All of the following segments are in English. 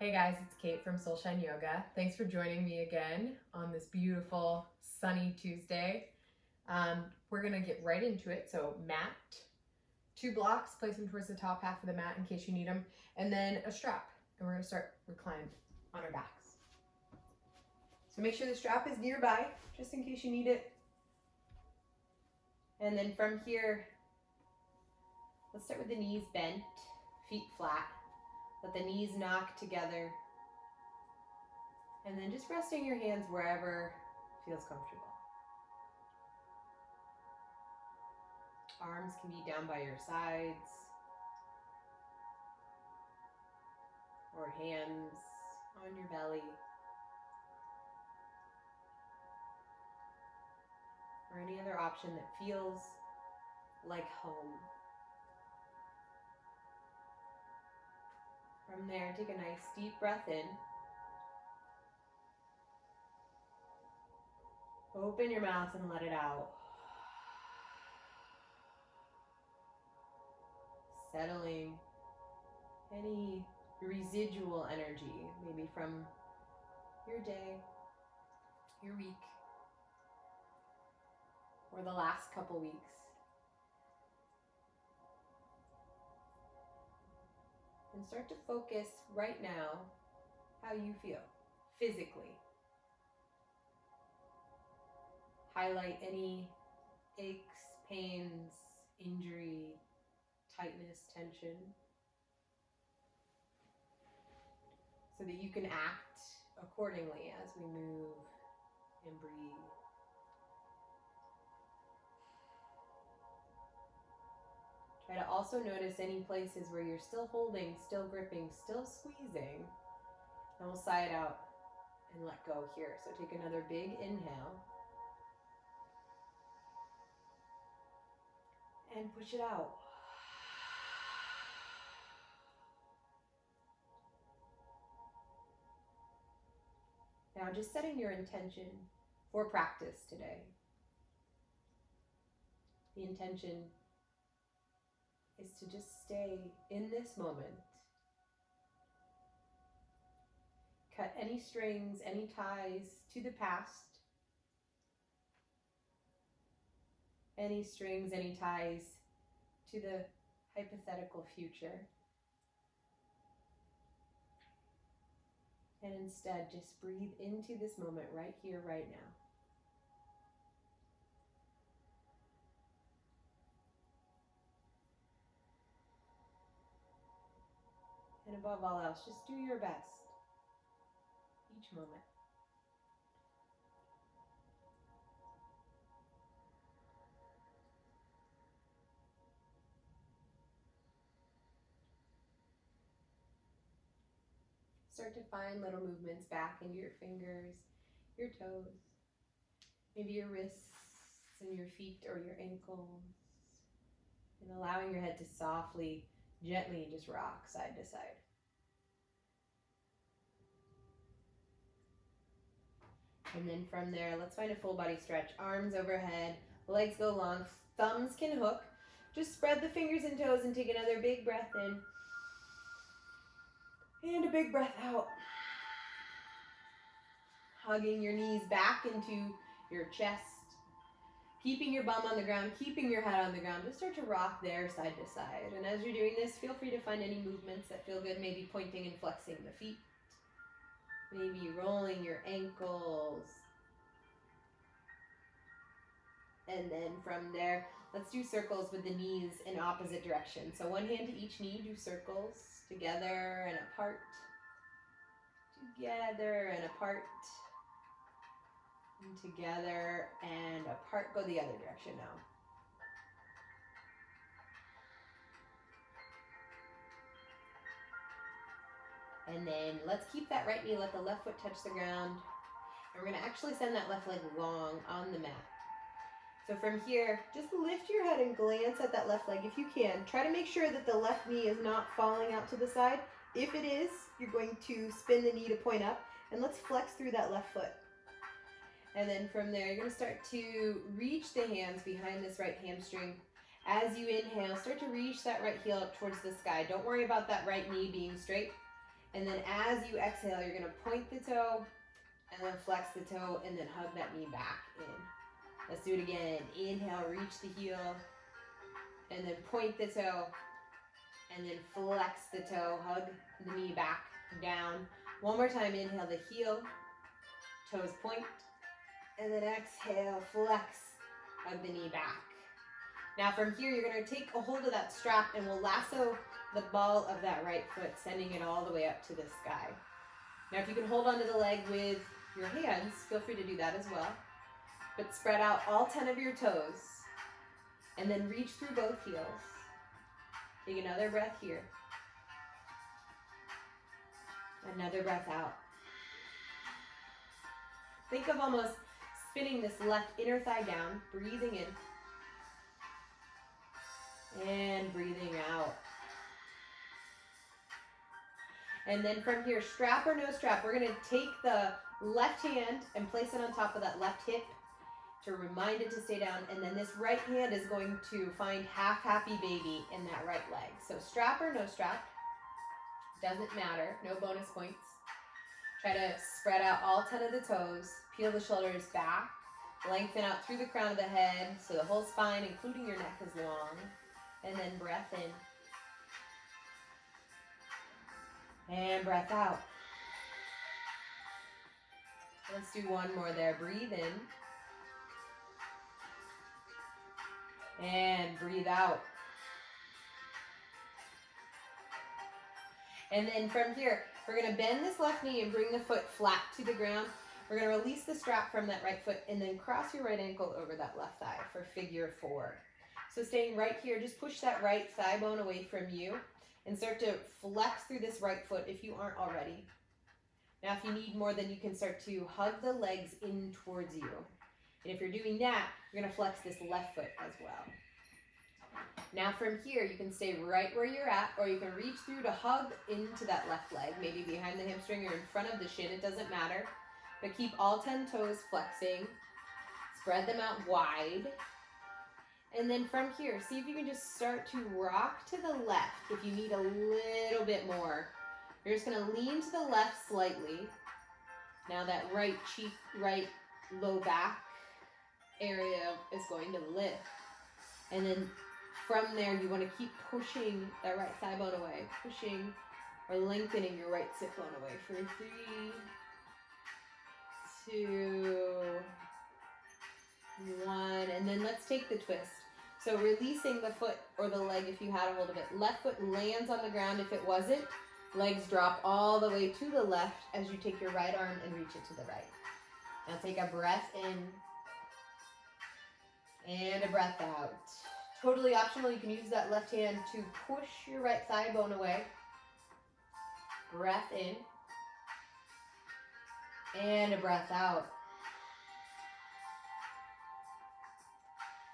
Hey guys, it's Kate from SoulShine Yoga. Thanks for joining me again on this beautiful sunny Tuesday. We're gonna get right into it. So mat, 2 blocks, place them towards the top half of the mat in case you need them, and then a strap. And we're gonna start recline on our backs. So make sure the strap is nearby, just in case you need it. And then from here, let's start with the knees bent, feet flat. Let the knees knock together. And then just resting your hands wherever feels comfortable. Arms can be down by your sides, or hands on your belly, or any other option that feels like home. From there, take a nice deep breath in. Open your mouth and let it out. Settling any residual energy, maybe from your day, your week, or the last couple weeks. And start to focus right now how you feel physically. Highlight any aches, pains, injury, tightness, tension, so that you can act accordingly as we move and breathe. Try to also notice any places where you're still holding, still gripping, still squeezing. And we'll sigh it out and let go here. So take another big inhale. And push it out. Now just setting your intention for practice today. The intention is to just stay in this moment. Cut any strings, any ties to the past. Any strings, any ties to the hypothetical future. And instead, just breathe into this moment right here, right now. And above all else, just do your best each moment. Start to find little movements back into your fingers, your toes, maybe your wrists and your feet or your ankles, and allowing your head to softly, gently just rock side to side. And then from there, let's find a full body stretch. Arms overhead, legs go long, thumbs can hook. Just spread the fingers and toes and take another big breath in. And a big breath out. Hugging your knees back into your chest. Keeping your bum on the ground, keeping your head on the ground. Just start to rock there side to side. And as you're doing this, feel free to find any movements that feel good. Maybe pointing and flexing the feet. Maybe rolling your ankles. And then from there, let's do circles with the knees in opposite directions. So one hand to each knee, do circles together and apart. Together and apart. And together and apart. Go the other direction now. And then let's keep that right knee, let the left foot touch the ground. And we're gonna actually send that left leg long on the mat. So from here, just lift your head and glance at that left leg if you can. Try to make sure that the left knee is not falling out to the side. If it is, you're going to spin the knee to point up. And let's flex through that left foot. And then from there, you're gonna start to reach the hands behind this right hamstring. As you inhale, start to reach that right heel up towards the sky. Don't worry about that right knee being straight. And then as you exhale, you're going to point the toe and then flex the toe and then hug that knee back in. Let's do it again. Inhale, reach the heel and then point the toe and then flex the toe, hug the knee back down. One more time, inhale the heel, toes point, and then exhale, flex, hug the knee back. Now from here, you're going to take a hold of that strap and we'll lasso the ball of that right foot, sending it all the way up to the sky. Now if you can hold onto the leg with your hands, feel free to do that as well. But spread out all 10 of your toes and then reach through both heels. Take another breath here. Another breath out. Think of almost spinning this left inner thigh down, breathing in and breathing out. And then from here, strap or no strap, we're going to take the left hand and place it on top of that left hip to remind it to stay down. And then this right hand is going to find half happy baby in that right leg. So strap or no strap, doesn't matter, no bonus points. Try to spread out all 10 of the toes, peel the shoulders back, lengthen out through the crown of the head so the whole spine, including your neck, is long. And then breath in. And breath out. Let's do one more there. Breathe in. And breathe out. And then from here, we're going to bend this left knee and bring the foot flat to the ground. We're going to release the strap from that right foot and then cross your right ankle over that left thigh for figure 4. So staying right here, just push that right thigh bone away from you and start to flex through this right foot if you aren't already. Now, if you need more, then you can start to hug the legs in towards you. And if you're doing that, you're going to flex this left foot as well. Now from here, you can stay right where you're at, or you can reach through to hug into that left leg, maybe behind the hamstring or in front of the shin, it doesn't matter. But keep all 10 toes flexing, spread them out wide. And then from here, see if you can just start to rock to the left if you need a little bit more. You're just gonna lean to the left slightly. Now that right cheek, right low back area is going to lift. And then from there, you wanna keep pushing that right thigh bone away, pushing or lengthening your right sit bone away for 3, 2, 1, and then let's take the twist. So releasing the foot or the leg if you had a hold of it. Left foot lands on the ground if it wasn't. Legs drop all the way to the left as you take your right arm and reach it to the right. Now take a breath in and a breath out. Totally optional. You can use that left hand to push your right thigh bone away. Breath in and a breath out.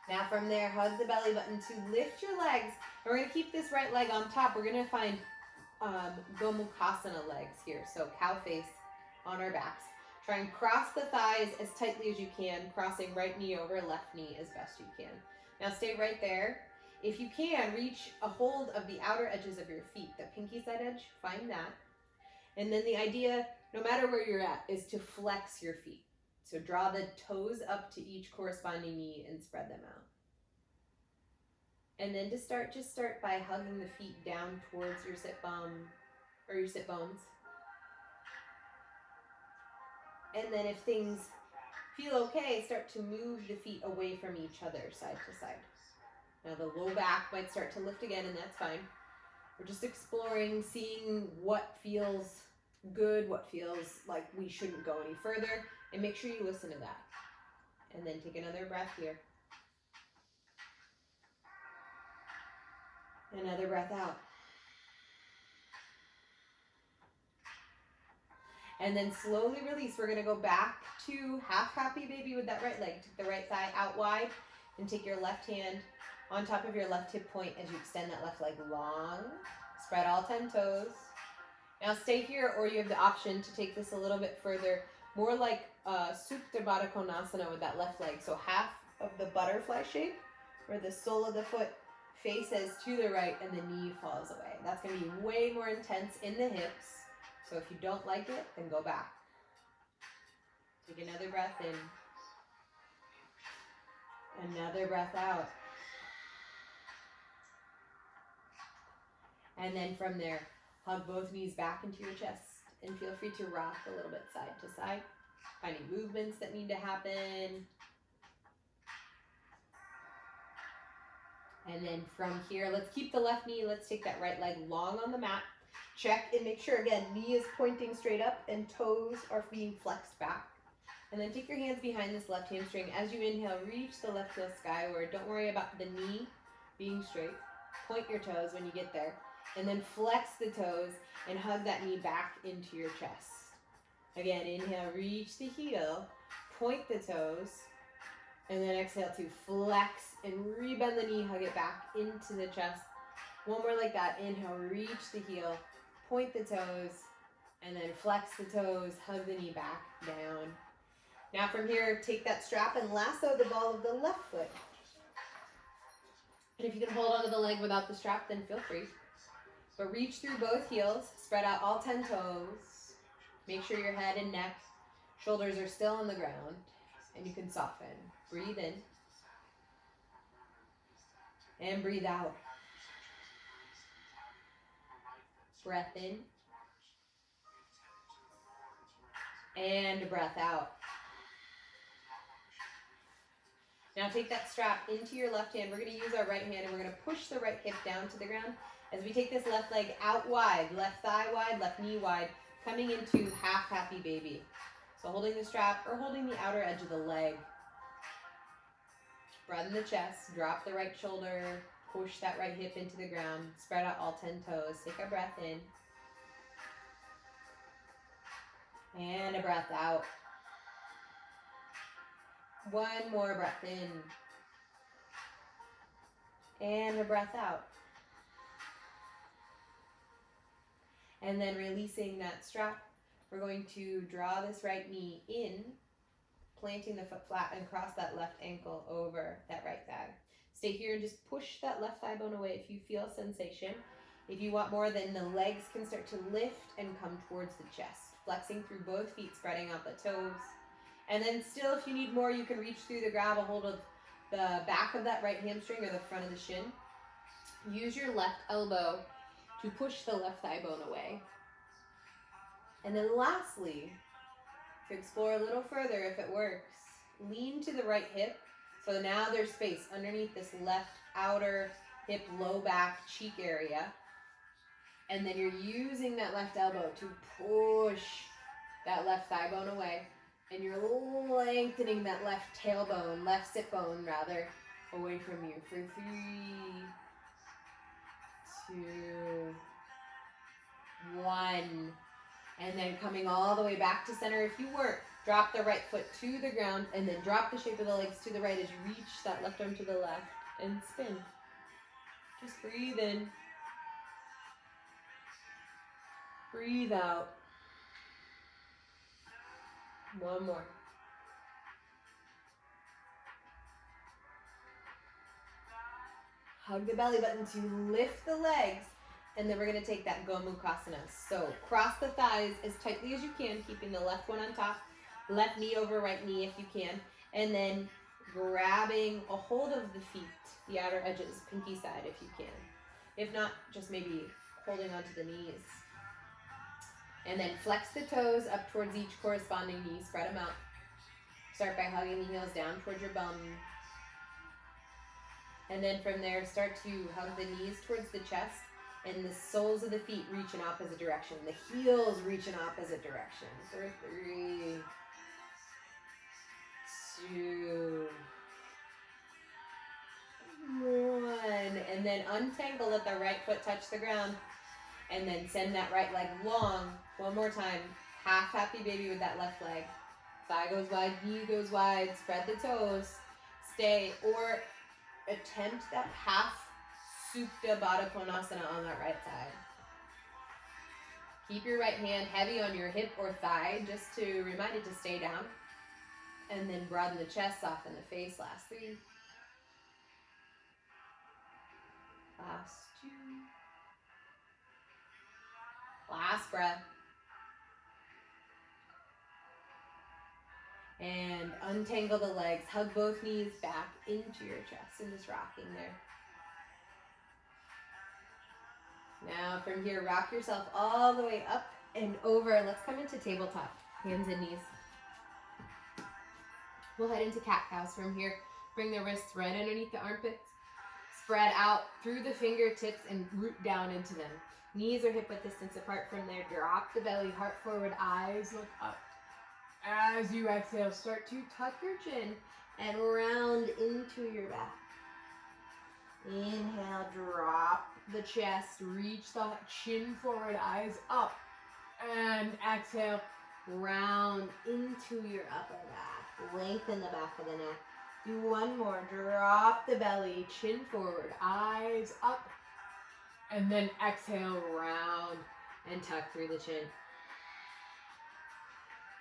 Now from there, hug the belly button to lift your legs. And we're going to keep this right leg on top. We're going to find Gomukhasana legs here. So cow face on our backs. Try and cross the thighs as tightly as you can, crossing right knee over left knee as best you can. Now stay right there. If you can, reach a hold of the outer edges of your feet. The pinky side edge, find that. And then the idea, no matter where you're at, is to flex your feet. So draw the toes up to each corresponding knee and spread them out. And then to start, just start by hugging the feet down towards your sit bum or your sit bones. And then if things feel okay, start to move the feet away from each other, side to side. Now the low back might start to lift again, and that's fine. We're just exploring, seeing what feels good, what feels like we shouldn't go any further. And make sure you listen to that. And then take another breath here. Another breath out. And then slowly release. We're going to go back to half happy baby with that right leg. Take the right thigh out wide and take your left hand on top of your left hip point as you extend that left leg long. Spread all 10 toes. Now stay here, or you have the option to take this a little bit further. More like Supta Baddha Konasana with that left leg. So half of the butterfly shape, where the sole of the foot faces to the right and the knee falls away. That's going to be way more intense in the hips. So if you don't like it, then go back. Take another breath in. Another breath out. And then from there, hug both knees back into your chest and feel free to rock a little bit side to side. Finding movements that need to happen. And then from here, let's keep the left knee. Let's take that right leg long on the mat. Check and make sure, again, knee is pointing straight up and toes are being flexed back. And then take your hands behind this left hamstring. As you inhale, reach the left heel skyward. Don't worry about the knee being straight. Point your toes when you get there. And then flex the toes and hug that knee back into your chest. Again, inhale, reach the heel, point the toes, and then exhale to flex and rebend the knee, hug it back into the chest. One more like that. Inhale, reach the heel, point the toes, and then flex the toes, hug the knee back down. Now from here, take that strap and lasso the ball of the left foot. And if you can hold onto the leg without the strap, then feel free. But reach through both heels, spread out all 10 toes. Make sure your head and neck, shoulders are still on the ground, and you can soften. Breathe in. And breathe out. Breath in. And breath out. Now take that strap into your left hand. We're going to use our right hand and we're going to push the right hip down to the ground as we take this left leg out wide, left thigh wide, left knee wide, coming into half happy baby. So holding the strap or holding the outer edge of the leg. Broaden the chest, drop the right shoulder, push that right hip into the ground, spread out all 10 toes. Take a breath in. And a breath out. One more breath in. And a breath out. And then releasing that strap, we're going to draw this right knee in, planting the foot flat and cross that left ankle over that right thigh. Stay here and just push that left thigh bone away if you feel sensation. If you want more, then the legs can start to lift and come towards the chest. Flexing through both feet, spreading out the toes. And then still, if you need more, you can reach through to grab a hold of the back of that right hamstring or the front of the shin. Use your left elbow to push the left thigh bone away. And then lastly, to explore a little further if it works, lean to the right hip. So now there's space underneath this left outer hip, low back, cheek area. And then you're using that left elbow to push that left thigh bone away. And you're lengthening that left tailbone, left sit bone rather, away from you for 3, 2, 1. And then coming all the way back to center. If you work, drop the right foot to the ground and then drop the shape of the legs to the right as you reach that left arm to the left and spin. Just breathe in. Breathe out. One more. Hug the belly button to lift the legs. And then we're going to take that Gomukhasana. So cross the thighs as tightly as you can, keeping the left one on top. Left knee over right knee if you can. And then grabbing a hold of the feet, the outer edges, pinky side if you can. If not, just maybe holding onto the knees. And then flex the toes up towards each corresponding knee. Spread them out. Start by hugging the heels down towards your bum. And then from there, start to hug the knees towards the chest. And the soles of the feet reach in opposite direction. The heels reach in opposite direction. For 3, 2, 1. And then untangle, let the right foot touch the ground. And then send that right leg long. One more time. Half happy baby with that left leg. Thigh goes wide, knee goes wide. Spread the toes. Stay or attempt that half Supta Baddha Konasana on that right side. Keep your right hand heavy on your hip or thigh just to remind it to stay down. And then broaden the chest, soften the face. Last 3. Last 2. Last breath. And untangle the legs. Hug both knees back into your chest and just rocking there. Now from here, rock yourself all the way up and over. Let's come into tabletop, hands and knees. We'll head into cat-cows from here. Bring the wrists right underneath the armpits. Spread out through the fingertips and root down into them. Knees are hip-width distance apart from there. Drop the belly, heart forward, eyes look up. As you exhale, start to tuck your chin and round into your back. Inhale, drop the chest, reach the chin forward, eyes up. And exhale, round into your upper back. Lengthen the back of the neck. Do one more. Drop the belly, chin forward, eyes up. And then exhale, round and tuck through the chin.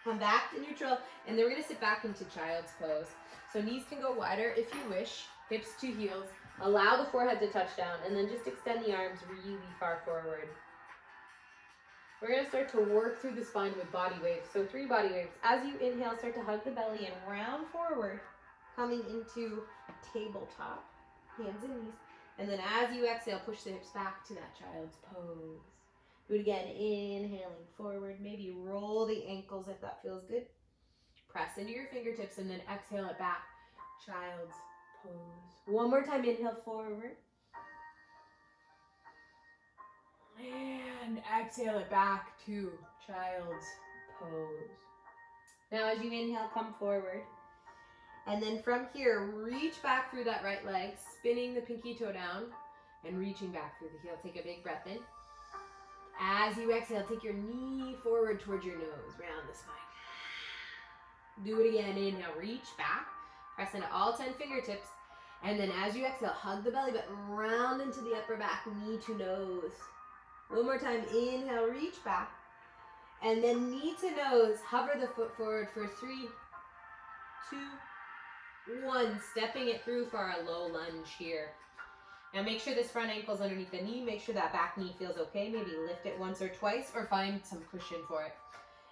Come back to neutral, and then we're going to sit back into child's pose. So knees can go wider if you wish, hips to heels. Allow the forehead to touch down, and then just extend the arms really far forward. We're going to start to work through the spine with body waves. So 3 body waves. As you inhale, start to hug the belly and round forward, coming into tabletop, hands and knees. And then as you exhale, push the hips back to that child's pose. Do it again, inhaling forward. Maybe roll the ankles if that feels good. Press into your fingertips and then exhale it back. Child's pose. One more time, inhale forward. And exhale it back to child's pose. Now as you inhale, come forward. And then from here, reach back through that right leg, spinning the pinky toe down and reaching back through the heel. Take a big breath in. As you exhale, take your knee forward towards your nose, round the spine. Do it again. Inhale, reach back. Press into all 10 fingertips. And then as you exhale, hug the belly button, round into the upper back, knee to nose. One more time. Inhale, reach back. And then knee to nose, hover the foot forward for 3, 2, 1. Stepping it through for our low lunge here. Now make sure this front ankle's underneath the knee. Make sure that back knee feels okay. Maybe lift it once or twice or find some cushion for it.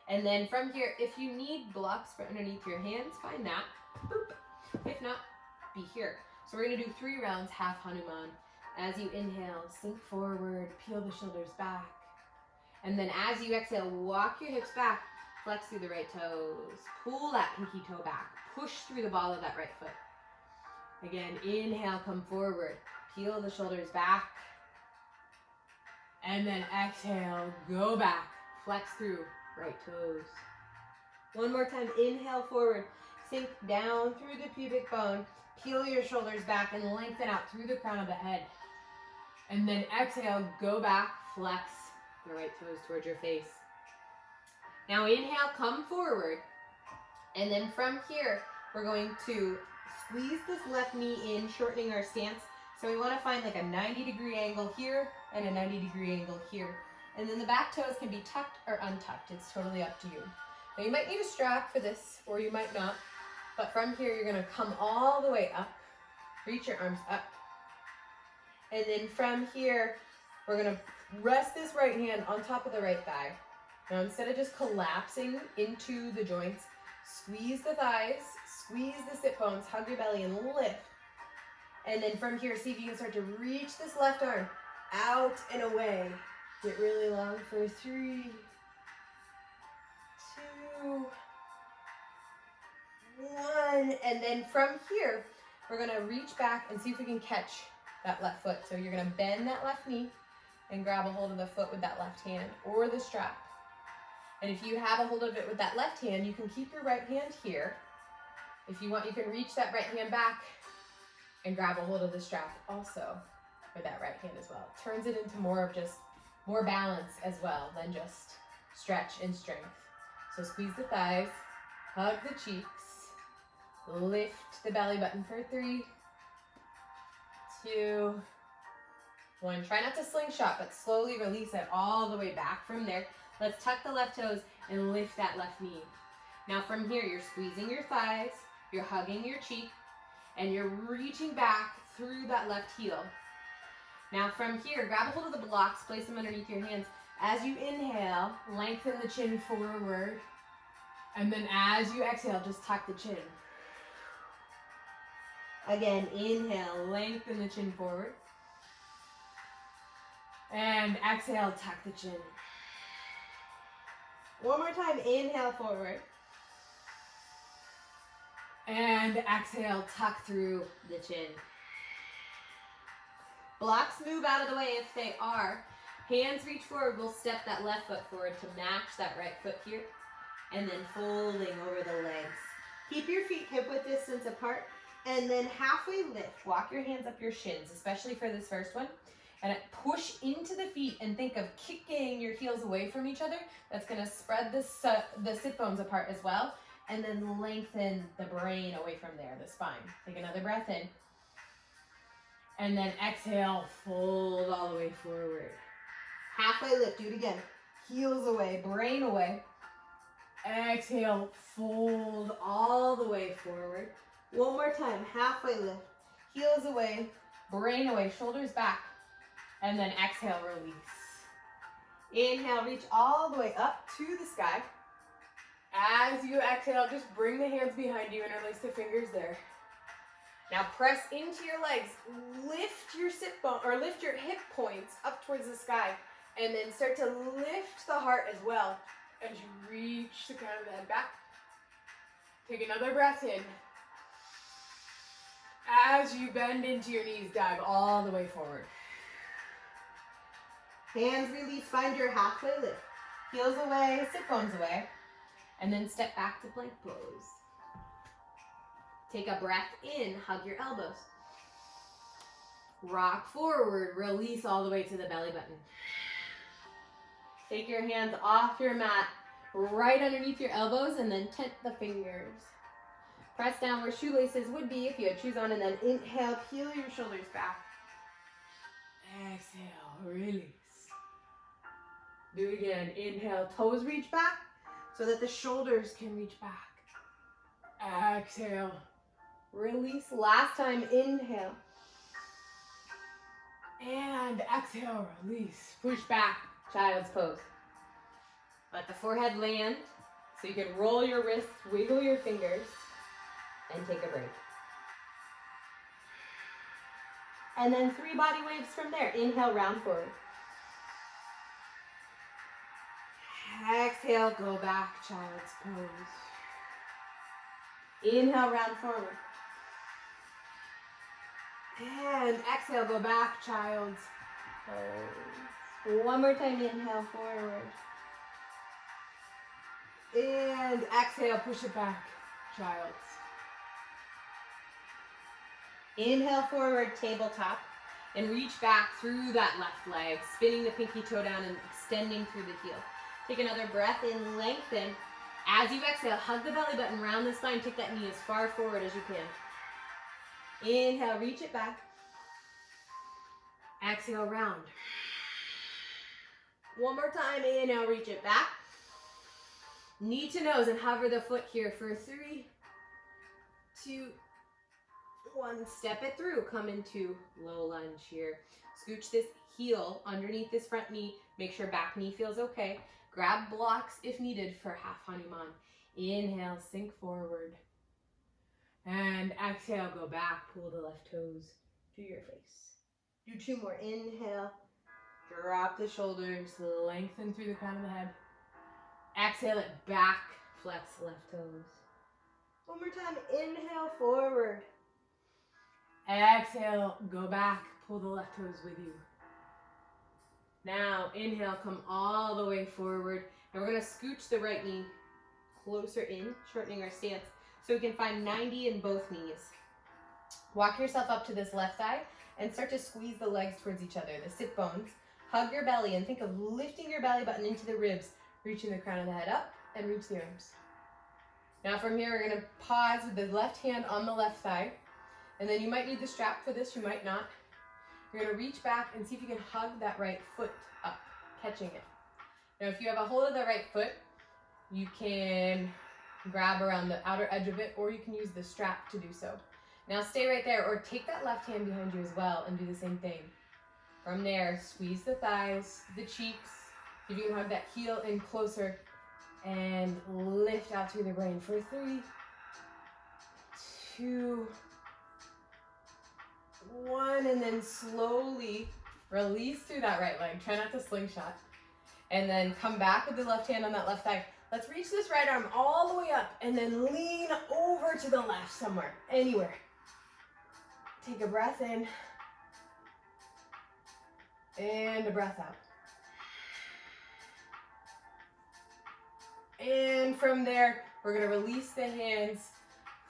And then from here, if you need blocks for underneath your hands, find that. Boop. If not, be here. So we're going to do 3 rounds, half hanuman. As you inhale, sink forward, peel the shoulders back. And then as you exhale, walk your hips back, flex through the right toes. Pull that pinky toe back. Push through the ball of that right foot. Again, inhale, come forward. Peel the shoulders back. And then exhale, go back. Flex through right toes. One more time, inhale forward. Sink down through the pubic bone. Peel your shoulders back and lengthen out through the crown of the head. And then exhale, go back, flex the right toes towards your face. Now inhale, come forward. And then from here, we're going to squeeze this left knee in, shortening our stance. So we want to find like a 90-degree angle here and a 90-degree angle here. And then the back toes can be tucked or untucked. It's totally up to you. Now you might need a strap for this, or you might not. But from here, you're going to come all the way up. Reach your arms up. And then from here, we're going to rest this right hand on top of the right thigh. Now instead of just collapsing into the joints, squeeze the thighs, squeeze the sit bones, hug your belly, and lift. And then from here, see if you can start to reach this left arm out and away. Get really long for 3, 2, 1. And then from here, we're going to reach back and see if we can catch that left foot. So you're going to bend that left knee and grab a hold of the foot with that left hand or the strap. And if you have a hold of it with that left hand, you can keep your right hand here. If you want, you can reach that right hand back and grab a hold of the strap also with that right hand as well. It turns it into more balance as well than just stretch and strength. So squeeze the thighs, hug the cheeks, lift the belly button for 3, 2, 1. Try not to slingshot, but slowly release it all the way back from there. Let's tuck the left toes and lift that left knee. Now from here, you're squeezing your thighs, you're hugging your cheek, and you're reaching back through that left heel. Now from here, grab a hold of the blocks, place them underneath your hands. As you inhale, lengthen the chin forward. And then as you exhale, just tuck the chin. Again, inhale, Lengthen the chin forward. And exhale, tuck the chin. one more time, inhale forward. And exhale, tuck through The chin. Blocks move out of the way if they are. Hands reach forward. We'll step that left foot forward to match that right foot here. And then folding over the legs. Keep your feet hip width distance apart. And then halfway lift. Walk your hands up your shins, especially for this first one. And push into the feet and think of kicking your heels away from each other. That's going to spread the sit bones apart as well. And then lengthen the brain away from there, the spine. Take another breath in. And then exhale, fold all the way forward. Halfway lift, do it again. Heels away, brain away. Exhale, fold all the way forward. One more time, halfway lift. Heels away, Brain away, shoulders back. And then exhale, release. inhale, reach all the way up to the sky. As you exhale, just bring the hands behind you and release the fingers there. Now press into your legs. Lift your sit bone or lift your hip points up towards the sky. And then start to lift the heart as well. As you reach the crown of the head back. Take another breath in. As you bend into your knees, dive all the way forward. Hands release, find your halfway lift. Heels away, sit bones away. And then step back to plank pose. Take a breath in, hug your elbows. Rock forward, release all the way to the belly button. Take your hands off your mat, right underneath your elbows, and then tent the fingers. Press down where shoelaces would be if you had shoes on, and then inhale, peel your shoulders back. Exhale, release. Do it again. Inhale, toes reach back so that the shoulders can reach back. Exhale. Release. Last time, inhale. And exhale, release. Push back. Child's pose. Let the forehead land so you can roll your wrists, wiggle your fingers, and take a break. And then 3 body waves from there. Inhale, round forward. Exhale, go back, child's pose. Inhale, round forward. And exhale, go back, child's pose. One more time, inhale, forward. And exhale, push it back, child's. Inhale, forward, tabletop. And reach back through that left leg, spinning the pinky toe down and extending through the heel. Take another breath in, lengthen. As you exhale, hug the belly button, round the spine, take that knee as far forward as you can. Inhale, reach it back. Exhale, round. One more time, inhale, reach it back. Knee to nose and hover the foot here for 3, 2, 1. Step it through, come into low lunge here. Scooch this heel underneath this front knee. Make sure back knee feels okay. Grab blocks if needed for half hanuman. Inhale, sink forward. And exhale, go back. Pull the left toes to your face. Do 2 more. Inhale. Drop the shoulders. Lengthen through the crown of the head. Exhale it back. Flex left toes. One more time. Inhale, forward. Exhale, go back. Pull the left toes with you. Now, inhale, come all the way forward. And we're going to scooch the right knee closer in, shortening our stance, so we can find 90 in both knees. Walk yourself up to this left thigh and start to squeeze the legs towards each other, the sit bones. Hug your belly and think of lifting your belly button into the ribs, reaching the crown of the head up and reach the arms. Now from here, we're going to pause with the left hand on the left thigh. And then you might need the strap for this, you might not. You're going to reach back and see if you can hug that right foot up, catching it. Now, if you have a hold of the right foot, you can grab around the outer edge of it, or you can use the strap to do so. Now, stay right there, or take that left hand behind you as well and do the same thing. From there, squeeze the thighs, the cheeks. If you can hug that heel in closer and lift lift out through the brain for 3, 2, 1, and then slowly release through that right leg. Try not to slingshot. And then come back with the left hand on that left thigh. Let's reach this right arm all the way up and then lean over to the left somewhere, anywhere. Take a breath in and a breath out. And from there, we're gonna release the hands,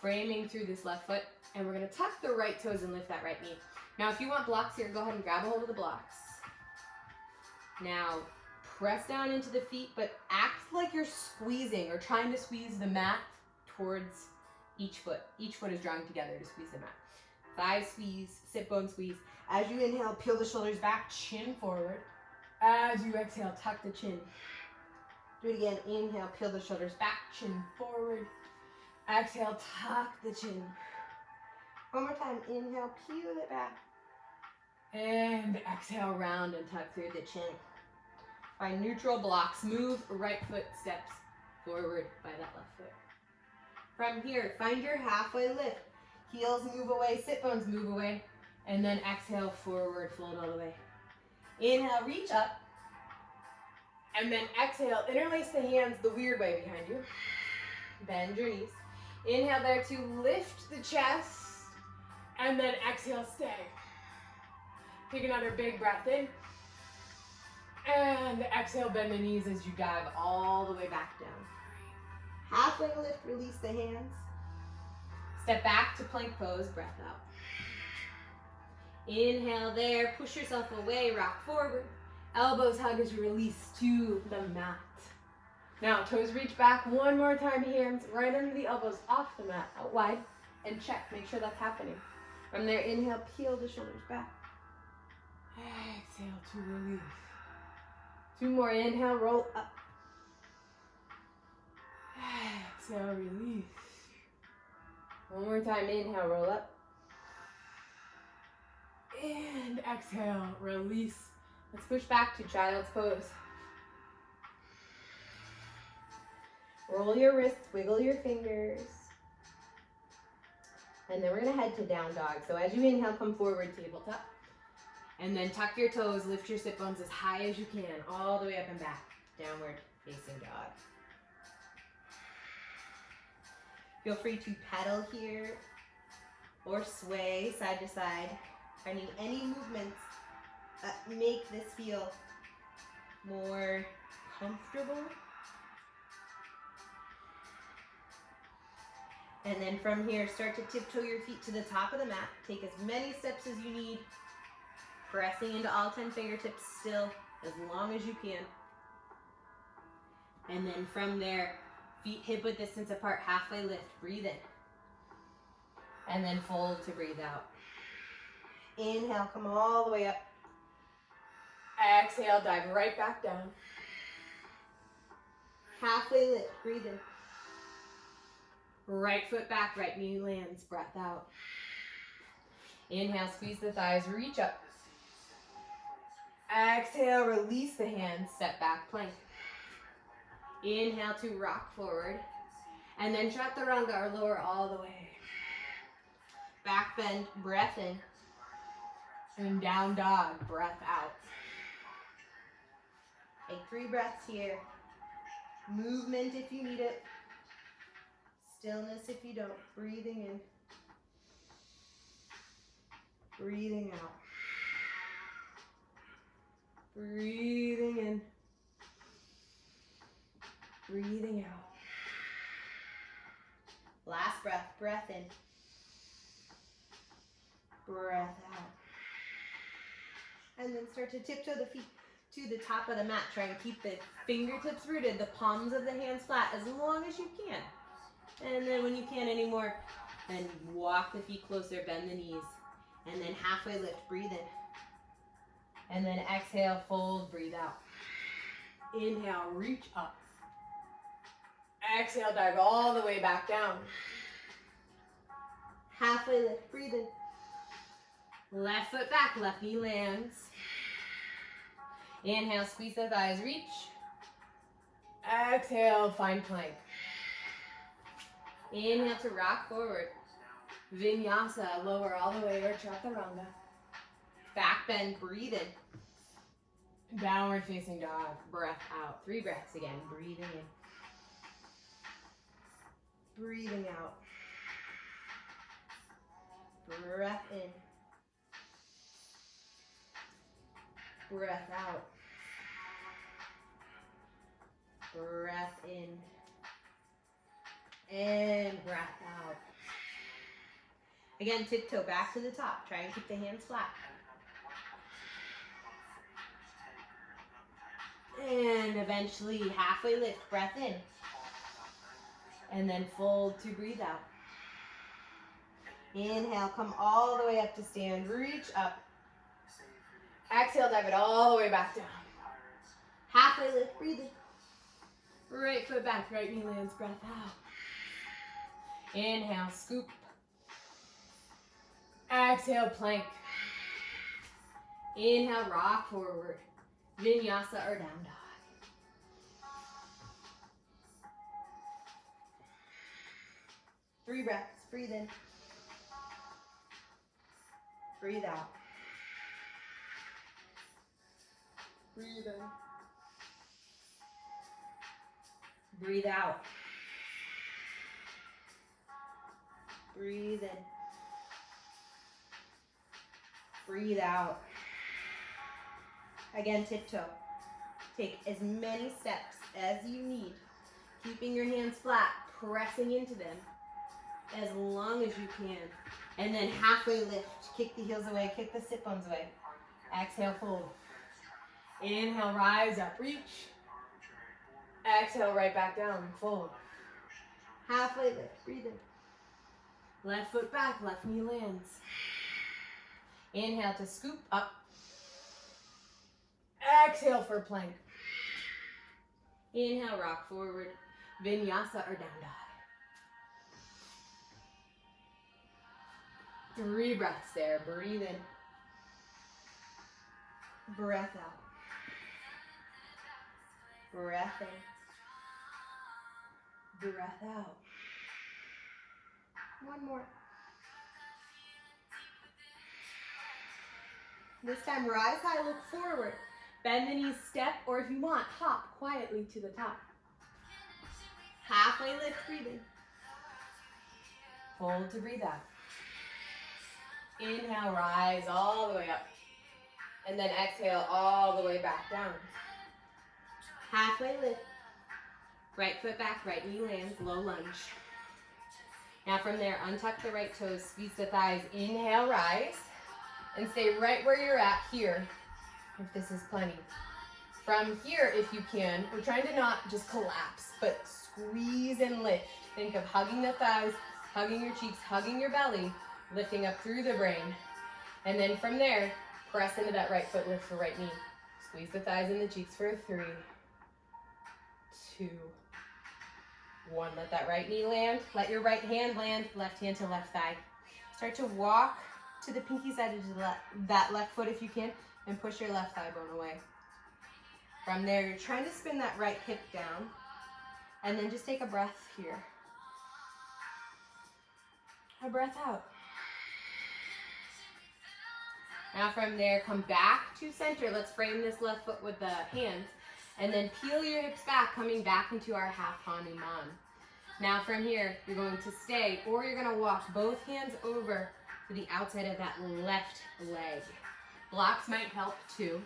framing through this left foot, and we're gonna tuck the right toes and lift that right knee. Now, if you want blocks here, go ahead and grab a hold of the blocks. Now, press down into the feet, but act like you're squeezing or trying to squeeze the mat towards each foot. Each foot is drawing together to squeeze the mat. Thigh squeeze, sit bone squeeze. As you inhale, peel the shoulders back, chin forward. As you exhale, tuck the chin. Do it again. Inhale, peel the shoulders back, chin forward. Exhale, tuck the chin. One more time. Inhale, peel it back. And exhale, round and tuck through the chin. Find neutral blocks. Move right foot steps forward by that left foot. From here, find your halfway lift. Heels move away, sit bones move away. And then exhale, forward, fold all the way. Inhale, reach up. And then exhale, interlace the hands the weird way behind you. Bend your knees. Inhale there to lift the chest. And then exhale, stay. Take another big breath in. And exhale, bend the knees as you dive all the way back down. Halfway lift, release the hands. Step back to plank pose, breath out. Inhale there, push yourself away, rock forward. Elbows hug as you release to the mat. Now, toes reach back one more time, hands right under the elbows, off the mat, out wide, and check, make sure that's happening. From there, inhale, peel the shoulders back. Exhale to release. 2 more, inhale, roll up. Exhale, release. One more time, inhale, roll up. And exhale, release. Let's push back to child's pose. Roll your wrists, wiggle your fingers. And then we're gonna head to down dog. So as you inhale, come forward, tabletop. And then tuck your toes, lift your sit bones as high as you can, all the way up and back. Downward facing dog. Feel free to pedal here or sway side to side. Finding any movements that make this feel more comfortable. And then from here, start to tiptoe your feet to the top of the mat. Take as many steps as you need. Pressing into all 10 fingertips still, as long as you can. And then from there, feet hip-width distance apart, halfway lift, breathe in. And then fold to breathe out. Inhale, come all the way up. Exhale, dive right back down. Halfway lift, breathe in. Right foot back, right knee lands, breath out. Inhale, squeeze the thighs, reach up. Exhale, release the hands, step back, plank. Inhale to rock forward. And then chaturanga, or lower all the way. Back bend, breath in. And down dog, breath out. Take 3 breaths here. Movement if you need it. Stillness if you don't. Breathing in. Breathing out. Breathing in. Breathing out. Last breath, breath in. Breath out. And then start to tiptoe the feet to the top of the mat. Try and keep the fingertips rooted, the palms of the hands flat as long as you can. And then when you can't anymore, then walk the feet closer, bend the knees. And then halfway lift, breathe in. And then exhale, fold, breathe out. Inhale, reach up. Exhale, dive all the way back down. Halfway lift, breathe in. Left foot back, left knee lands. Inhale, squeeze the thighs, reach. Exhale, find plank. Inhale to rock forward. Vinyasa, lower all the way or chaturanga. Back bend, breathe in. Downward facing dog, breath out. 3 breaths again, breathing in. Breathing out. Breath in. Breath out. Breath in. And breath out. Again, tiptoe back to the top. Try and keep the hands flat. And eventually halfway lift, breath in. And then fold to breathe out. Inhale, come all the way up to stand. Reach up. Exhale, dive it all the way back down. Halfway lift, breathe in. Right foot back, right knee lands, breath out. Inhale, scoop. Exhale, plank. Inhale, rock forward. Vinyasa or down dog. Three breaths, breathe in. Breathe out. Breathe in. Breathe out. Breathe in. Breathe out. Again, tiptoe. Take as many steps as you need, keeping your hands flat, pressing into them as long as you can. And then halfway lift. Kick the heels away, kick the sit bones away. Exhale, fold. Inhale, rise up, reach. Exhale, right back down, fold. Halfway lift, breathe in. Left foot back, left knee lands. Inhale to scoop up. Exhale for plank. Inhale, rock forward. Vinyasa or down dog. 3 breaths there. Breathe in. Breath out. Breath in. Breath out. One more. This time, rise high, look forward. Bend the knees, step, or if you want, hop quietly to the top. Halfway lift, breathing. Hold to breathe out. Inhale, rise all the way up. And then exhale all the way back down. Halfway lift. Right foot back, right knee lands, low lunge. Now from there, untuck the right toes, squeeze the thighs. Inhale, rise. And stay right where you're at here, if this is plenty. From here, if you can, we're trying to not just collapse, but squeeze and lift. Think of hugging the thighs, hugging your cheeks, hugging your belly, lifting up through the brain. And then from there, press into that right foot lift for right knee. Squeeze the thighs and the cheeks for 3, 2, 1. Let that right knee land. Let your right hand land, left hand to left thigh. Start to walk to the pinky side of that left foot if you can, and push your left thigh bone away. From there, you're trying to spin that right hip down, and then just take a breath here. A breath out. Now from there, come back to center. Let's frame this left foot with the hands, and then peel your hips back, coming back into our half hanuman. Now from here, you're going to stay, or you're going to walk both hands over to the outside of that left leg. Blocks might help too.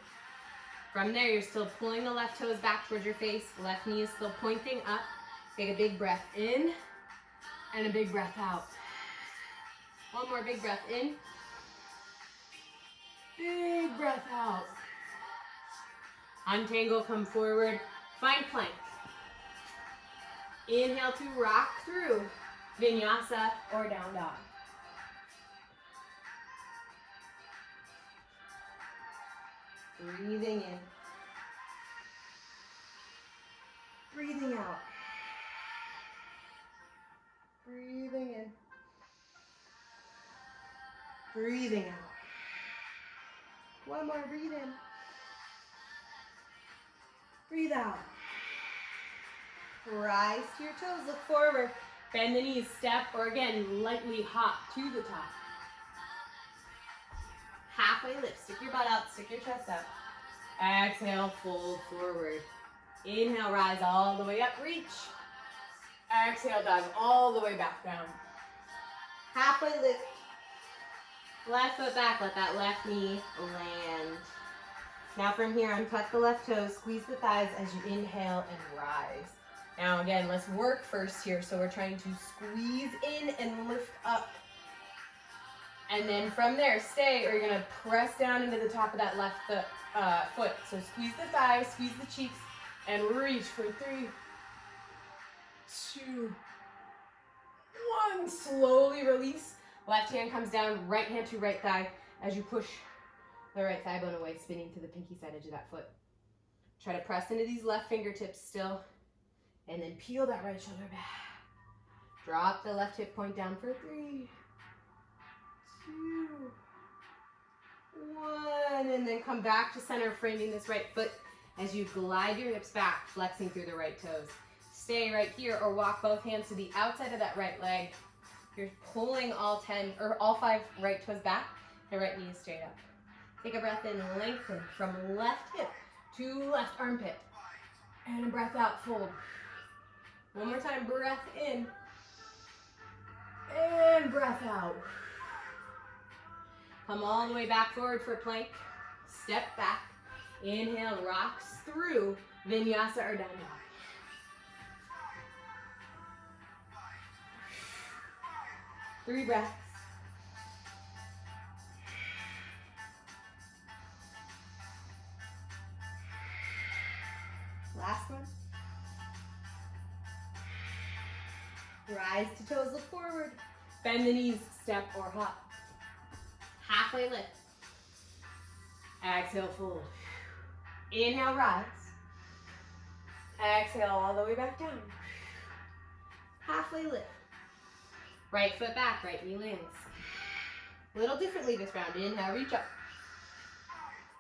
From there, you're still pulling the left toes back towards your face. Left knee is still pointing up. Take a big breath in and a big breath out. One more big breath in. Big breath out. Untangle, come forward. Find plank. Inhale to rock through. Vinyasa or down dog. Breathing in. Breathing out. Breathing in. Breathing out. One more, breathe in. Breathe out. Rise to your toes, look forward. Bend the knees, step, or again, lightly hop to the top. Halfway lift, stick your butt out, stick your chest out. Exhale, fold forward. Inhale, rise all the way up, reach. Exhale, dive all the way back down. Halfway lift. Left foot back, let that left knee land. Now from here, untuck the left toes, squeeze the thighs as you inhale and rise. Now again, let's work first here. So we're trying to squeeze in and lift up. And then from there, stay, or you're gonna press down into the top of that left foot. So squeeze the thighs, squeeze the cheeks, and reach for 3, 2, 1. Slowly release. Left hand comes down, right hand to right thigh as you push the right thigh bone away, spinning to the pinky side edge of that foot. Try to press into these left fingertips still, and then peel that right shoulder back. Drop the left hip point down for 3, 2, 1, and then come back to center, framing this right foot as you glide your hips back, flexing through the right toes. Stay right here or walk both hands to the outside of that right leg. You're pulling all 5 right toes back, and right knee is straight up. Take a breath in, lengthen from left hip to left armpit. And a breath out, fold. One more time, breath in. And breath out. Come all the way back forward for plank. Step back. Inhale, rocks through vinyasa or down dog. Three breaths. Last one. Rise to toes, look forward. Bend the knees, step or hop. Halfway lift. Exhale, fold. Inhale, rise. Exhale, all the way back down. Halfway lift. Right foot back, right knee lands. A little differently this round. Inhale, reach up.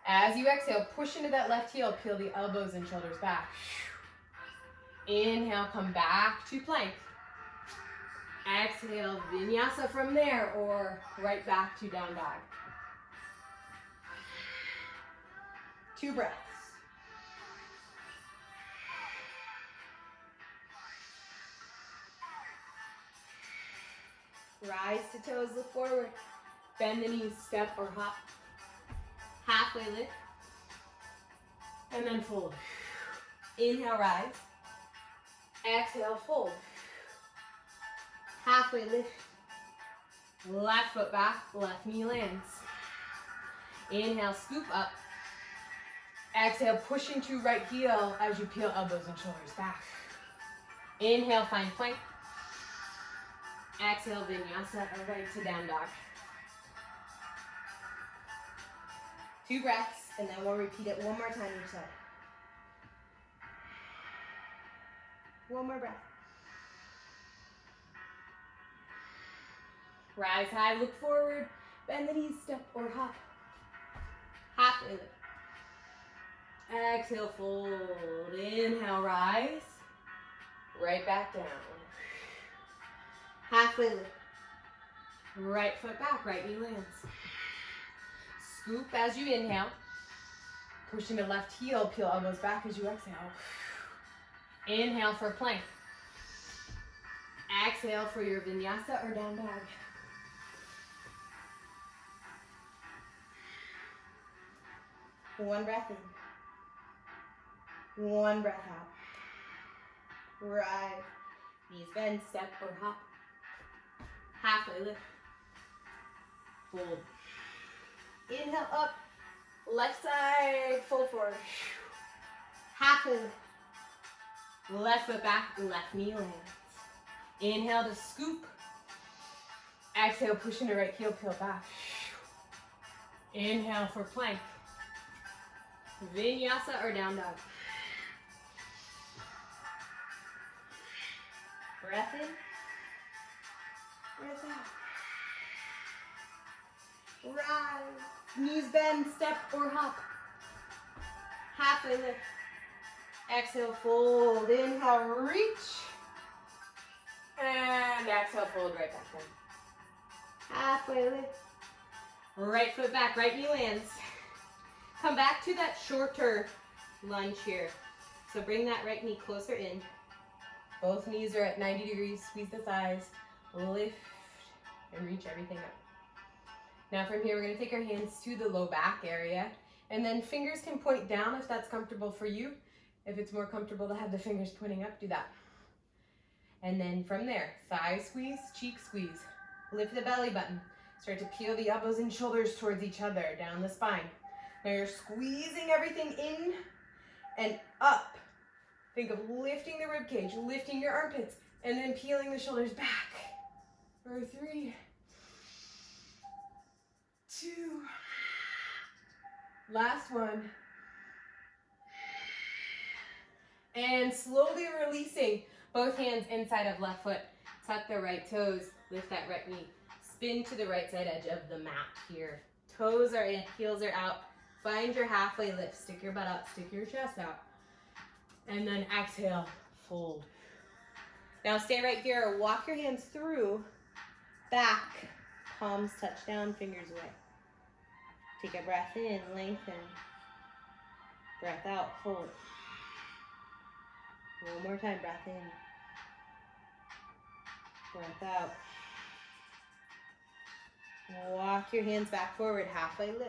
As you exhale, push into that left heel, peel the elbows and shoulders back. Inhale, come back to plank. Exhale, vinyasa from there, or right back to down dog. 2 breaths. Rise to toes, look forward. Bend the knees, step or hop. Halfway lift. And then fold. Inhale, rise. Exhale, fold. Halfway lift. Left foot back, left knee lands. Inhale, scoop up. Exhale, push into right heel as you peel elbows and shoulders back. Inhale, find plank. Exhale, vinyasa or right to down dog. 2 breaths, and then we'll repeat it one more time each side. One more breath. Rise high, look forward, bend the knees, step or hop. Halfway lift. Exhale, fold. Inhale, rise. Right back down. Halfway lift. Right foot back, right knee lands. Scoop as you inhale. Push into left heel, peel elbows back as you exhale. Inhale for plank. Exhale for your vinyasa or down dog. One breath in. One breath out. Rise. Knees bend, step or hop. Halfway lift. Fold. Inhale up. Left side, fold forward. Halfway lift. Left foot back, left knee lands. Inhale to scoop. Exhale, push into right heel, peel back. Inhale for plank. Vinyasa or down dog. Breath in. Breath out. Rise. Knees bend, step or hop. Halfway lift. Exhale, fold. Inhale, reach. exhale, fold right back in. Halfway lift. Right foot back, right knee lands. Come back to that shorter lunge here. So bring that right knee closer in. Both knees are at 90 degrees. Squeeze the thighs. Lift and reach everything up. Now from here, we're going to take our hands to the low back area. And then fingers can point down if that's comfortable for you. If it's more comfortable to have the fingers pointing up, do that. And then from there, thigh squeeze, cheek squeeze. Lift the belly button. Start to peel the elbows and shoulders towards each other, down the spine. Now you're squeezing everything in and up. Think of lifting the rib cage, lifting your armpits, and then peeling the shoulders back. For 3, 2, last one. And slowly releasing both hands inside of left foot. Tuck the right toes, lift that right knee. Spin to the right side edge of the mat here. Toes are in, heels are out. Find your halfway lift. Stick your butt out, stick your chest out. And then exhale, fold. Now stay right here. Walk your hands through, back, palms touch down, fingers away. Take a breath in, lengthen. Breath out, fold. One more time, breath in. Breath out. Walk your hands back forward, halfway lift.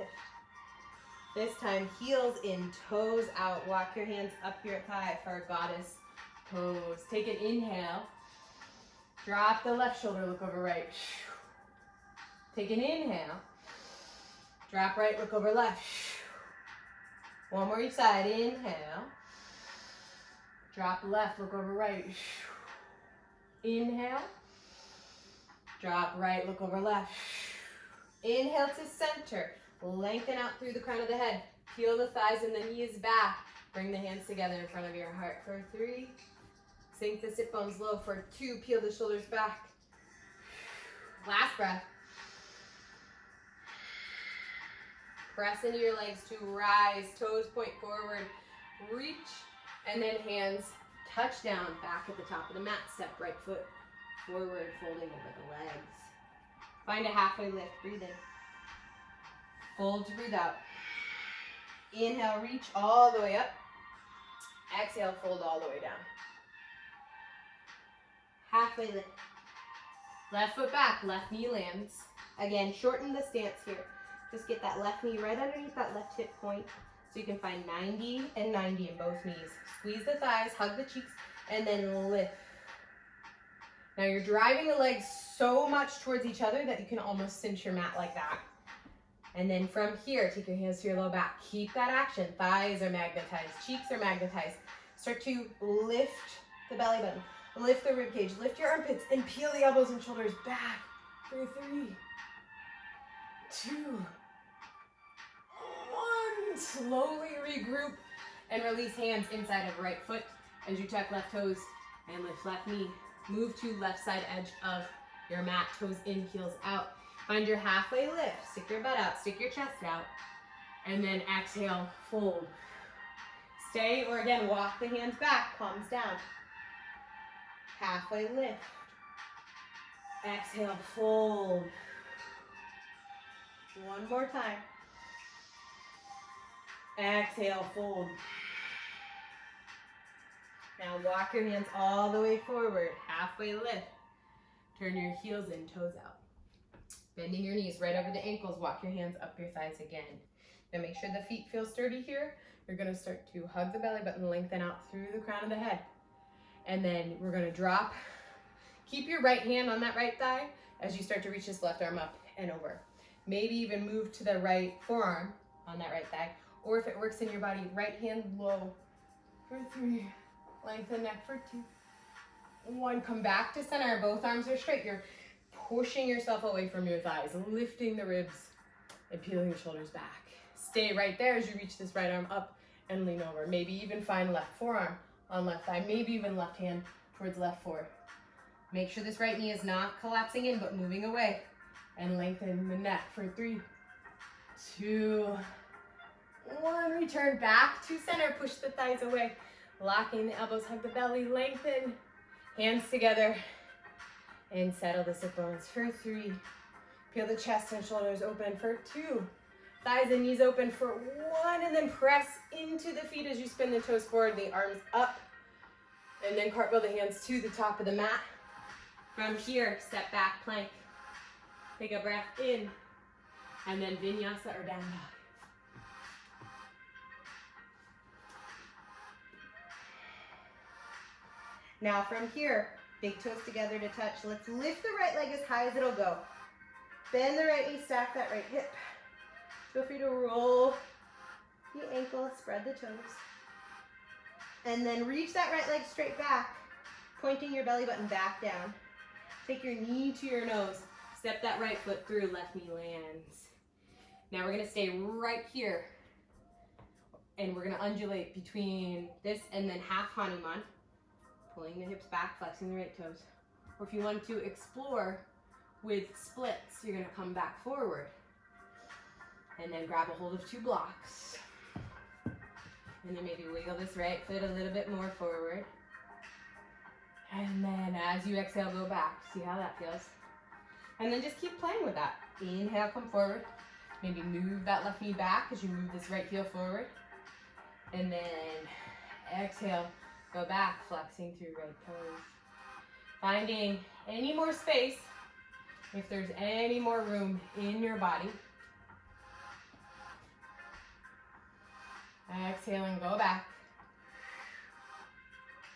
This time, heels in, toes out. Walk your hands up your thigh for a goddess pose. Take an inhale. Drop the left shoulder, look over right. Take an inhale. Drop right, look over left. One more each side, inhale. Drop left, look over right. Inhale. Drop right, look over left. Inhale to center. Lengthen out through the crown of the head. Peel the thighs and the knees back. Bring the hands together in front of your heart for 3. Sink the sit bones low for 2. Peel the shoulders back. Last breath. Press into your legs to rise. Toes point forward. Reach. And then hands touch down back at the top of the mat. Step right foot forward, folding over the legs. Find a halfway lift. Breathe in. Fold to breathe out. Inhale, reach all the way up. Exhale, fold all the way down. Halfway lift. Left foot back, left knee lands. Again, shorten the stance here. Just get that left knee right underneath that left hip point so you can find 90 and 90 in both knees. Squeeze the thighs, hug the cheeks, and then lift. Now you're driving the legs so much towards each other that you can almost cinch your mat like that. And then from here, take your hands to your low back. Keep that action. Thighs are magnetized, cheeks are magnetized. Start to lift the belly button, lift the rib cage, lift your armpits, and peel the elbows and shoulders back. For 3, 2, 1. Slowly regroup and release hands inside of right foot as you tuck left toes and lift left knee. Move to left side edge of your mat, toes in, heels out. Find your halfway lift. Stick your butt out, stick your chest out. And then exhale, fold. Stay, or again, walk the hands back, palms down. Halfway lift. Exhale, fold. One more time. Exhale, fold. Now walk your hands all the way forward. Halfway lift. Turn your heels in, toes out. Bending your knees right over the ankles. Walk your hands up your thighs again. Now make sure the feet feel sturdy here. You're going to start to hug the belly button, lengthen out through the crown of the head. And then we're going to drop. Keep your right hand on that right thigh as you start to reach this left arm up and over. Maybe even move to the right forearm on that right thigh. Or if it works in your body, right hand low for 3. Lengthen neck for 2. 1. Come back to center. Both arms are straight. You're pushing yourself away from your thighs, lifting the ribs and peeling your shoulders back. Stay right there as you reach this right arm up and lean over. Maybe even find left forearm on left thigh. Maybe even left hand towards left fore. Make sure this right knee is not collapsing in but moving away. And lengthen the neck for 3, 2, 1. Return back to center. Push the thighs away. Locking the elbows, hug the belly, lengthen. Hands together. And settle the sit bones for 3. Peel the chest and shoulders open for 2. Thighs and knees open for 1. And then press into the feet as you spin the toes forward, the arms up. And then cartwheel the hands to the top of the mat. From here, step back, plank. Take a breath in. And then vinyasa or down dog. Now from here, big toes together to touch. Let's lift the right leg as high as it'll go. Bend the right knee, stack that right hip. Feel free to roll the ankle, spread the toes. And then reach that right leg straight back, pointing your belly button back down. Take your knee to your nose. Step that right foot through, left knee lands. Now we're gonna stay right here. And we're gonna undulate between this and then half hanuman. Pulling the hips back, flexing the right toes. Or if you want to explore with splits, you're gonna come back forward. And then grab a hold of 2 blocks. And then maybe wiggle this right foot a little bit more forward. And then as you exhale, go back. See how that feels. And then just keep playing with that. Inhale, come forward. Maybe move that left knee back as you move this right heel forward. And then exhale, go back, flexing through right toes. Finding any more space, if there's any more room in your body. Exhale and go back.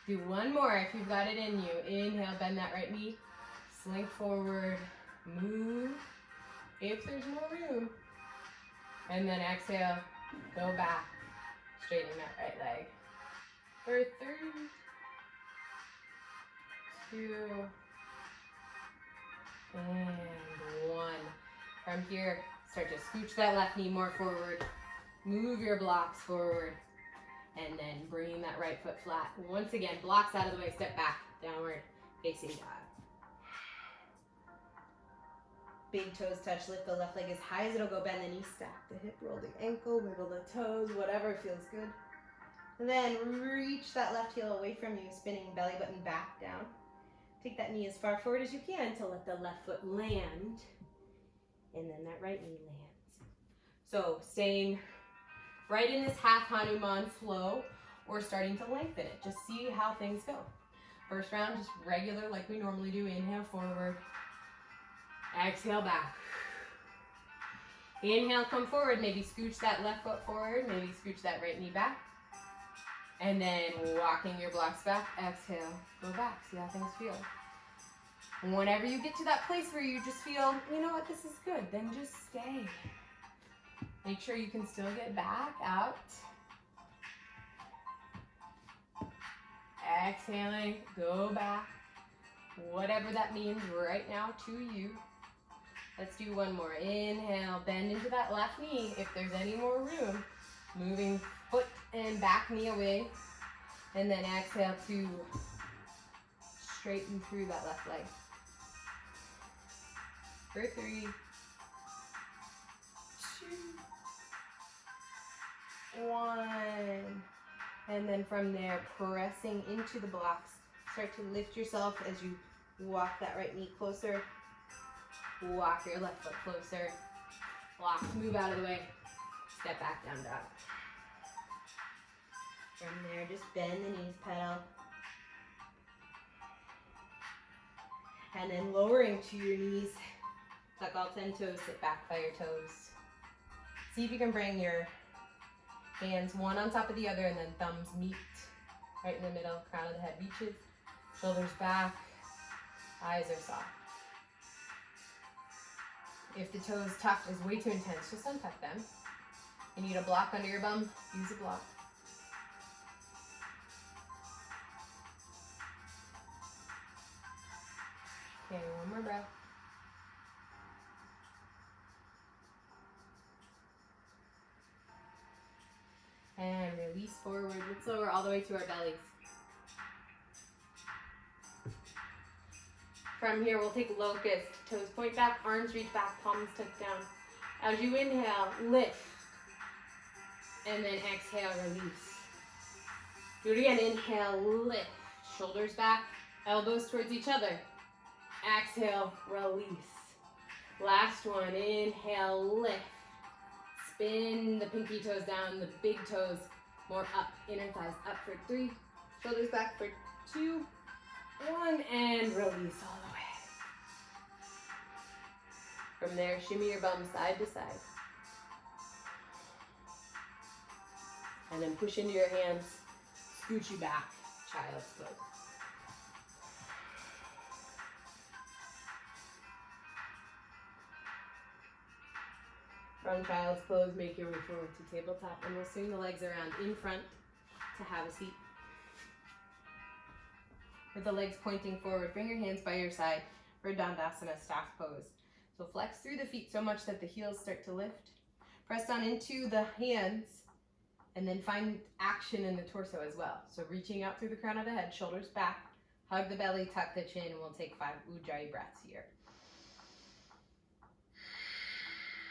Do 1 more if you've got it in you. Inhale, bend that right knee. Slink forward, move if there's more room. And then exhale, go back. Straighten that right leg. For 3, 2, and 1. From here, start to scooch that left knee more forward. Move your blocks forward. And then bring that right foot flat. Once again, blocks out of the way, step back, downward facing dog. Big toes touch, lift the left leg as high as it'll go, bend the knee, stack the hip, roll the ankle, wiggle the toes, whatever feels good. And then reach that left heel away from you, spinning belly button back down. Take that knee as far forward as you can to let the left foot land. And then that right knee lands. So staying right in this half hanuman flow or starting to lengthen it. Just see how things go. First round, just regular like we normally do. Inhale forward. Exhale back. Inhale, come forward. Maybe scooch that left foot forward. Maybe scooch that right knee back. And then walking your blocks back. Exhale, go back. See how things feel. And whenever you get to that place where you just feel, you know what, this is good, then just stay. Make sure you can still get back out. Exhaling, go back. Whatever that means right now to you. Let's do 1 more. Inhale, bend into that left knee if there's any more room. Moving foot and back knee away. And then exhale to straighten through that left leg. For 3, 2, 1. And then from there, pressing into the blocks. Start to lift yourself as you walk that right knee closer. Walk your left foot closer. Blocks move out of the way. Step back, down dog. From there, just bend the knees, pedal. And then lowering to your knees. Tuck all 10 toes, sit back by your toes. See if you can bring your hands one on top of the other and then thumbs meet right in the middle. Crown of the head reaches, shoulders back, eyes are soft. If the toes tucked is way too intense, just untuck them. You need a block under your bum, use a block. Okay, 1 more breath. And release forward. Let's lower all the way to our bellies. From here, we'll take locust. Toes point back, arms reach back, palms tuck down. As you inhale, lift. And then exhale, release. Do it again. Inhale, lift. Shoulders back, elbows towards each other. Exhale, release. Last one, inhale, lift. Spin the pinky toes down, the big toes more up, inner thighs up for 3, shoulders back for 2, 1, and release all the way. From there, shimmy your bum side to side. And then push into your hands, scoot you back, child's pose. From child's pose, make your way forward to tabletop, and we'll swing the legs around in front to have a seat. With the legs pointing forward, bring your hands by your side for Dandasana, staff pose. So flex through the feet so much that the heels start to lift. Press down into the hands, and then find action in the torso as well. So reaching out through the crown of the head, shoulders back, hug the belly, tuck the chin, and we'll take 5 Ujjayi breaths here.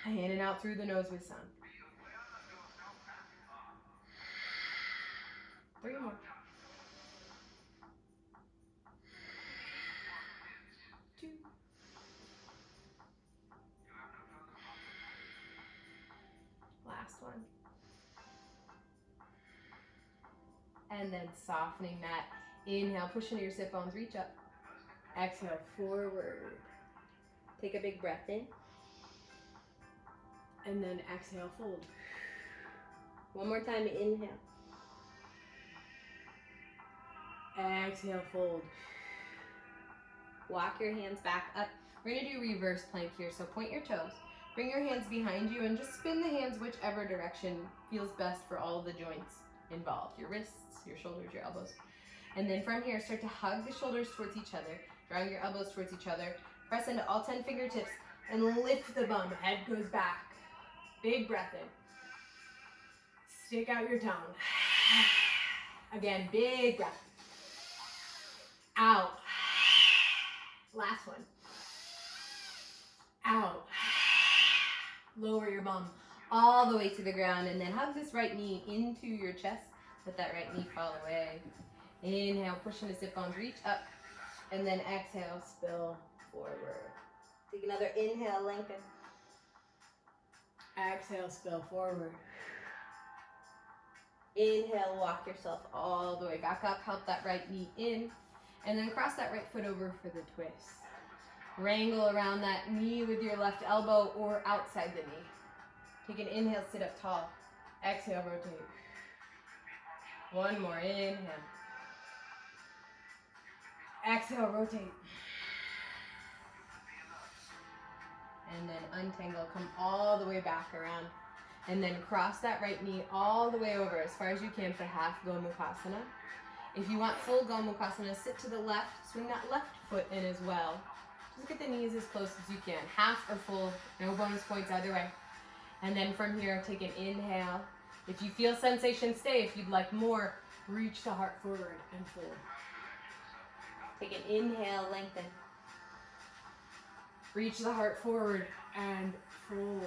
In and out through the nose with sun. 3 more. Two. Last one. And then softening that. Inhale, push into your sit bones, reach up. Exhale, forward. Take a big breath in. And then exhale, fold. One more time, inhale. Exhale, fold. Walk your hands back up. We're gonna do reverse plank here, so point your toes. Bring your hands behind you and just spin the hands whichever direction feels best for all of the joints involved. Your wrists, your shoulders, your elbows. And then from here, start to hug the shoulders towards each other, drawing your elbows towards each other. Press into all 10 fingertips and lift the bum. Head goes back. Big breath in. Stick out your tongue. Again, big breath. Out. Last one. Out. Lower your bum all the way to the ground, and then hug this right knee into your chest. Let that right knee fall away. Inhale, push into sit bones, reach up, and then exhale, spill forward. Take another inhale, lengthen. Exhale, spill forward. Inhale, walk yourself all the way back up. Help that right knee in. And then cross that right foot over for the twist. Wrangle around that knee with your left elbow or outside the knee. Take an inhale, sit up tall. Exhale, rotate. One more, inhale. Exhale, rotate. And then untangle, come all the way back around. And then cross that right knee all the way over as far as you can for half Gomukhasana. If you want full Gomukhasana, sit to the left, swing that left foot in as well. Just get the knees as close as you can. Half or full, no bonus points either way. And then from here, take an inhale. If you feel sensation, stay. If you'd like more, reach the heart forward and fold. Take an inhale, lengthen. Reach the heart forward and fold.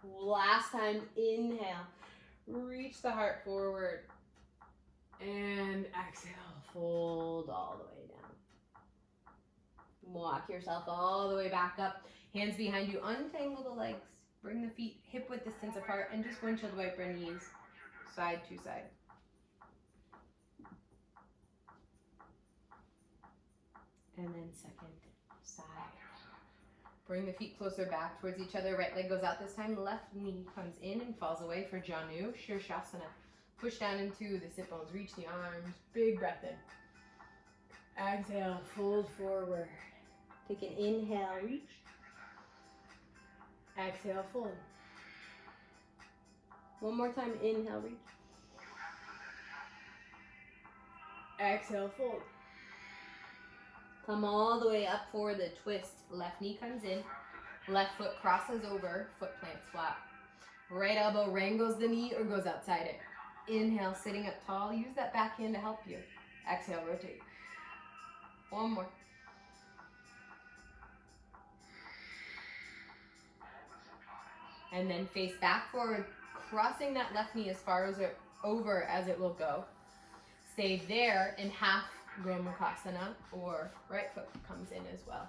Last time, inhale. Reach the heart forward. And exhale, fold all the way down. Walk yourself all the way back up. Hands behind you, untangle the legs. Bring the feet hip-width distance apart and just windshield wiper knees, side to side. And then second side. Bring the feet closer back towards each other. Right leg goes out this time. Left knee comes in and falls away for Janu Shirshasana. Push down into the sit bones. Reach the arms. Big breath in. Exhale, fold forward. Take an inhale, reach. Exhale, fold. One more time, inhale, reach. Exhale, fold. Come all the way up for the twist. Left knee comes in. Left foot crosses over. Foot plants flat. Right elbow wrangles the knee or goes outside it. Inhale, sitting up tall. Use that back hand to help you. Exhale, rotate. One more. And then face back forward, crossing that left knee as far as over as it will go. Stay there in half Gomukhasana, or right foot comes in as well.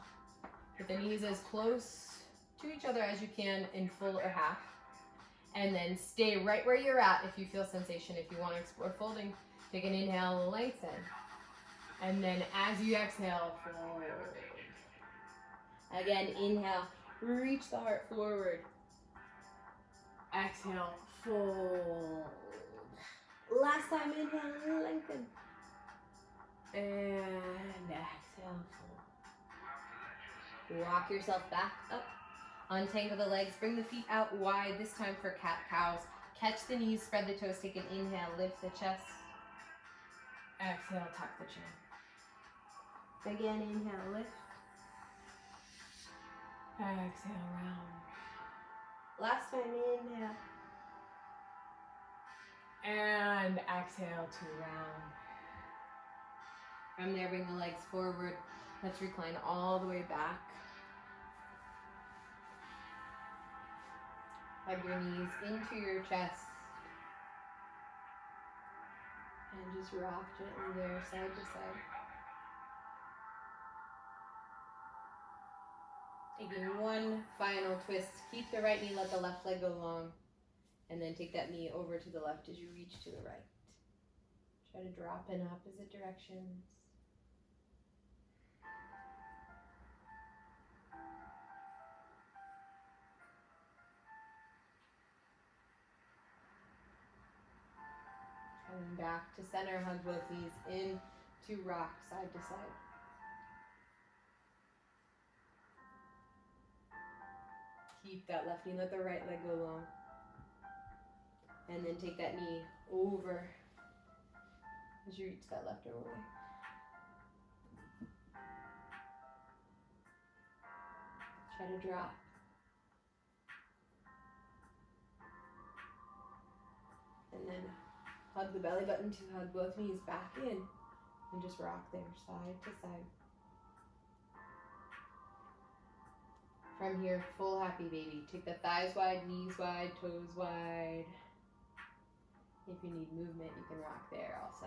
Get the knees as close to each other as you can in full or half. And then stay right where you're at if you feel sensation. If you want to explore folding, take an inhale, lengthen. And then as you exhale, fold. Again, inhale, reach the heart forward. Exhale, fold. Last time, inhale, lengthen. And exhale, fold. Walk yourself back up. Untangle the legs, bring the feet out wide, this time for cat-cows. Catch the knees, spread the toes, take an inhale, lift the chest. Exhale, tuck the chin. Again, inhale, lift. Exhale, round. Last time, inhale. And exhale to round. From there, bring the legs forward. Let's recline all the way back. Hug your knees into your chest. And just rock gently there, side to side. Taking one final twist. Keep the right knee, let the left leg go long. And then take that knee over to the left as you reach to the right. Try to drop in opposite directions. Coming back to center, hug both knees in to rock side to side. Keep that left knee, let the right leg go long. And then take that knee over as you reach that left arm away. Try to drop. And then hug the belly button to hug both knees back in. And just rock there, side to side. From here, full happy baby. Take the thighs wide, knees wide, toes wide. If you need movement, you can rock there also.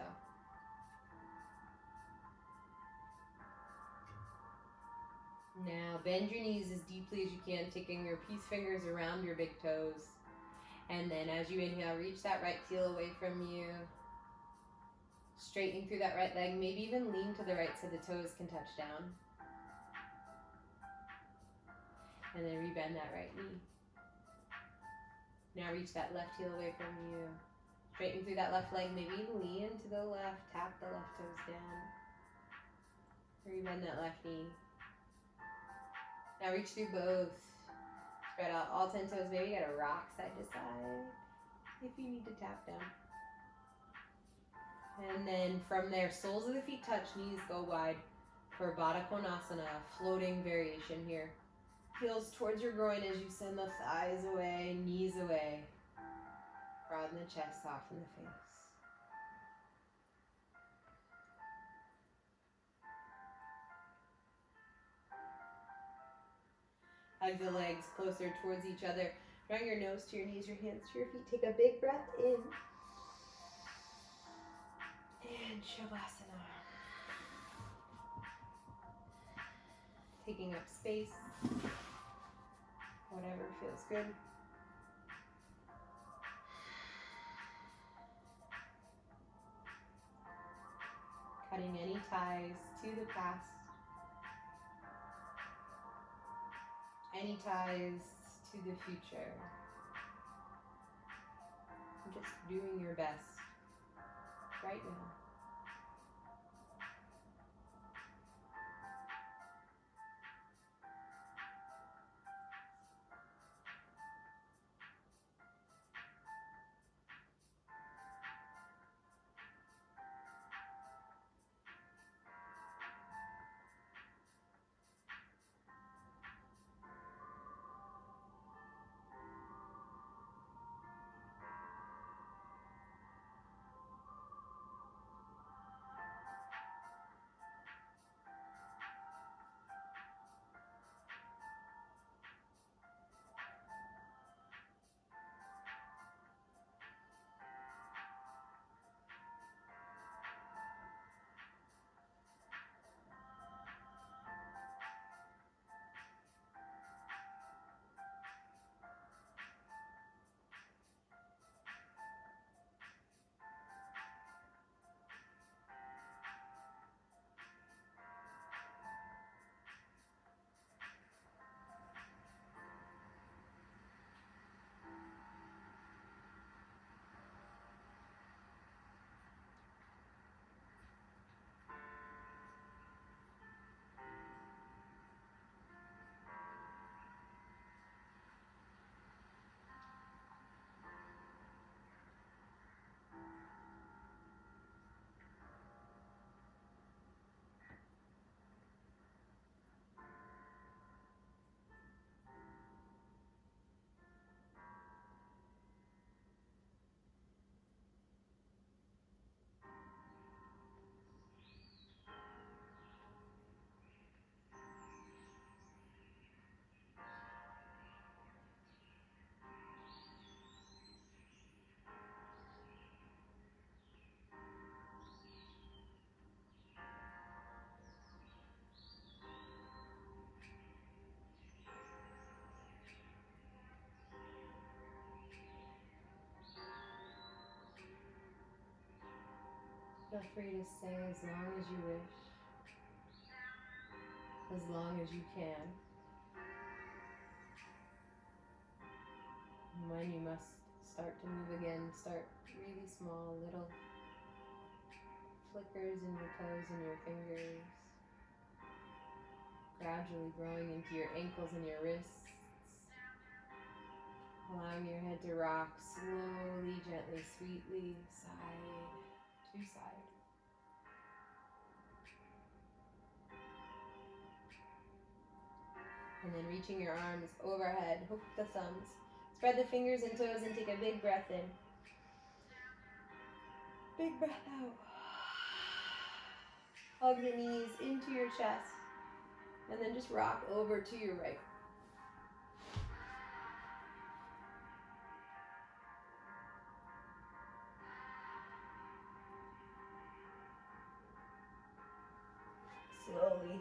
Now bend your knees as deeply as you can, taking your peace fingers around your big toes. And then as you inhale, reach that right heel away from you. Straightening through that right leg, maybe even lean to the right so the toes can touch down. And then rebend that right knee. Now reach that left heel away from you. Straighten through that left leg, maybe lean to the left, tap the left toes down. Rebend that left knee. Now reach through both. Spread out all 10 toes, maybe you gotta rock side to side if you need to tap down. And then from there, soles of the feet touch, knees go wide for Baddha Konasana, floating variation here. Heels towards your groin as you send the thighs away, knees away. Broaden the chest, soften the face. Hug the legs closer towards each other. Drawing your nose to your knees, your hands to your feet. Take a big breath in. And Shavasana. Taking up space. Whatever feels good. Cutting any ties to the past. Any ties to the future. Just doing your best right now. Feel free to stay as long as you wish, as long as you can. And when you must start to move again, start really small, little flickers in your toes and your fingers, gradually growing into your ankles and your wrists, allowing your head to rock slowly, gently, sweetly, side to side. And then reaching your arms overhead, hook the thumbs. Spread the fingers and toes and take a big breath in. Big breath out. Hug the knees into your chest. And then just rock over to your right. Slowly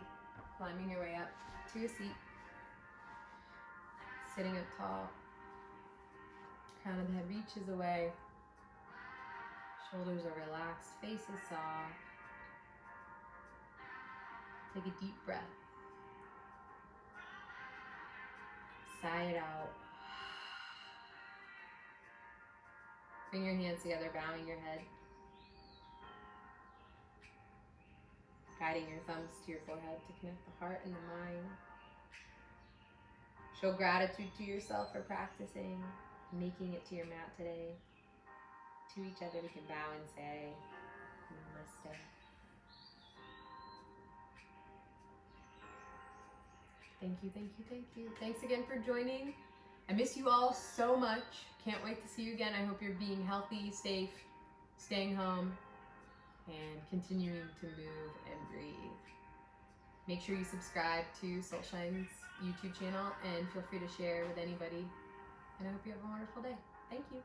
climbing your way up to a seat. Sitting up tall. Crown of the head reaches away. Shoulders are relaxed. Face is soft. Take a deep breath. Sigh it out. Bring your hands together, bowing your head. Guiding your thumbs to your forehead to connect the heart and the mind. Show gratitude to yourself for practicing, making it to your mat today. To each other, we can bow and say, Namaste. Thank you, thank you, thank you. Thanks again for joining. I miss you all so much. Can't wait to see you again. I hope you're being healthy, safe, staying home, and continuing to move and breathe. Make sure you subscribe to SoulShine's YouTube channel and feel free to share with anybody. And I hope you have a wonderful day. Thank you.